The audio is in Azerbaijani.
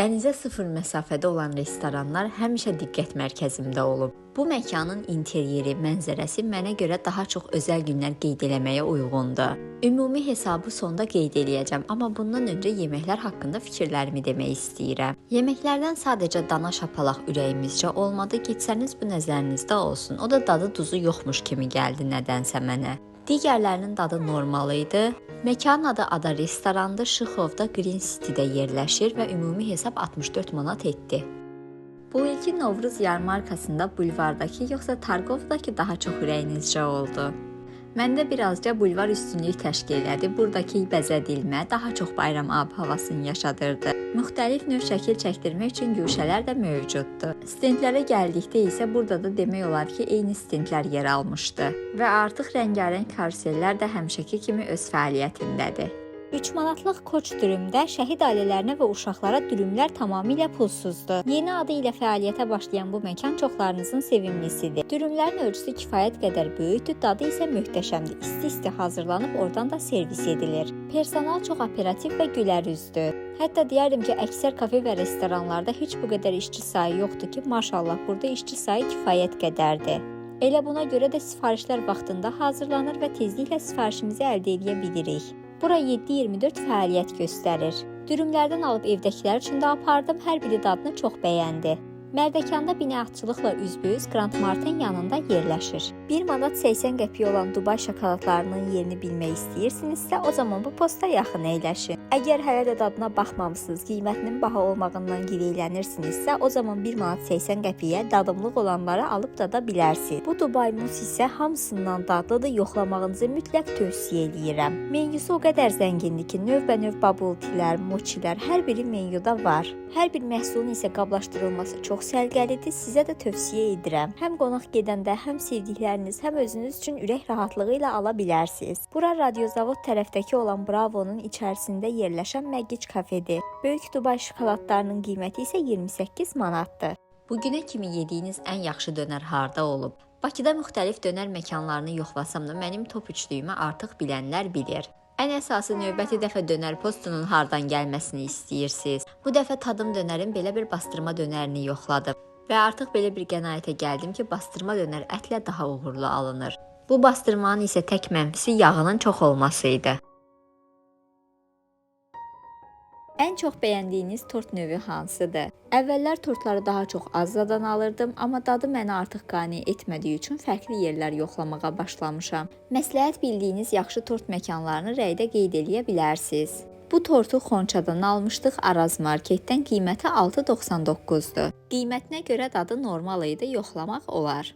Dənizə sıfır məsafədə olan restoranlar həmişə diqqət mərkəzimdə olub. Bu məkanın interyeri, mənzərəsi mənə görə daha çox özəl günlər qeyd eləməyə uyğundur. Ümumi hesabı sonda qeyd eləyəcəm, amma bundan öncə yeməklər haqqında fikirlərimi demək istəyirəm. Yeməklərdən sadəcə dana şapalaq ürəyimizcə olmadı, getsəniz bu nəzərinizdə olsun. O da dadı duzu yoxmuş kimi gəldi nədənsə mənə. Digərlərinin dadı normal idi. Məkanın adı Ada restorandır, Şıxovda Green City-də yerləşir və ümumi hesab 64 manat etdi. Bu ilki Novruz yarmarkasında bulvardakı yoxsa Targovdakı daha çox ürəyinizcə oldu? Məndə birazca bulvar üstünlük təşkil elədi. Buradakı bəzədilmə daha çox bayram ab-havasını yaşadırdı. Müxtəlif növ şəkil çəkdirmək üçün güşələr də mövcuddur. Stendlərə gəldikdə isə burada da demək olar ki, eyni stendlər yer almışdı və artıq rəngarəng karusellər də həmişəki kimi öz fəaliyyətindədir. 3 manatlıq koç dürümdə şəhid ailələrinə və uşaqlara dürümlər tamamilə pulsuzdur. Yeni adı ilə fəaliyyətə başlayan bu məkan çoxlarınızın sevimlisidir. Dürümlərin ölçüsü kifayət qədər böyükdür, dadı isə möhtəşəmdir. İsti-isti hazırlanıb oradan da servis edilir. Personal çox operativ və gülərüzdür. Hətta deyərdim ki, əksər kafe və restoranlarda heç bu qədər işçi sayı yoxdur ki, maşallah burada işçi sayı kifayət qədərdir. Elə buna görə də sifarişlər vaxtında hazırlanır və tezliklə sifarişimizi əldə edə bilirik. Bura 7/24 fəaliyyət göstərir. Dürümlərdən alıb evdəkilər üçün də apardım, hər biri dadını çox bəyəndi. Mərdəkanda binəatçılıqla üzbəüz Grand Martin yanında yerləşir. 1 manat 80 qəpik olan Dubay şokoladlarının yerini bilmək istəyirsinizsə, o zaman bu posta yaxın əyləşin. Əgər hələ də dadına baxmamısınız, qiymətinin baha olmağından giləyələnirsinizsə, o zaman 1 manat 80 qəpiyə dadımlıq olanları alıb dada bilərsiniz. Bu Dubay mus isə hamısından dadlıdır, yoxlamağınızı mütləq tövsiyə edirəm. Menyusu o qədər zəngindir ki, növbənöv bubble tea'lər, mochilər hər biri menyuda var. Hər bir məhsulun isə qablaşdırılması çox sərgəlidir, sizə də tövsiyə edirəm. Həm qonaq gedəndə, həm sevdikləriniz, həm özünüz üçün ürək rahatlığı ilə ala bilərsiniz. Bura Radiozavod tərəfdəki olan Bravo'nun içərisində yerləşən Məgic kafedir. Böyük Dubay şokoladlarının qiyməti isə 28 manatdır. Bugünə kimi yediyiniz ən yaxşı dönər harda olub? Bakıda müxtəlif dönər məkanlarını yoxlasam da mənim top 3-lüyümü artıq bilənlər bilir. Ən əsası növbəti dəfə dönər postunun hardan gəlməsini istəyirsiniz. Bu dəfə tadım dönərin belə bir bastırma dönərini yoxladım və artıq belə bir qənaətə gəldim ki, bastırma dönər ətlə daha uğurlu alınır. Bu bastırmanın isə tək mənfisi yağının çox olması idi. Ən çox bəyəndiyiniz tort növü hansıdır? Əvvəllər tortları daha çox az zadan alırdım, amma dadı məni artıq qane etmədiyi üçün fərqli yerlər yoxlamağa başlamışam. Məsləhət bildiyiniz yaxşı tort məkanlarını rəydə qeyd eləyə bilərsiniz. Bu tortu Xonçadan almışdıq, Araz Marketdən, qiyməti 6.99-dur. Qiymətinə görə dadı normal idi, yoxlamaq olar.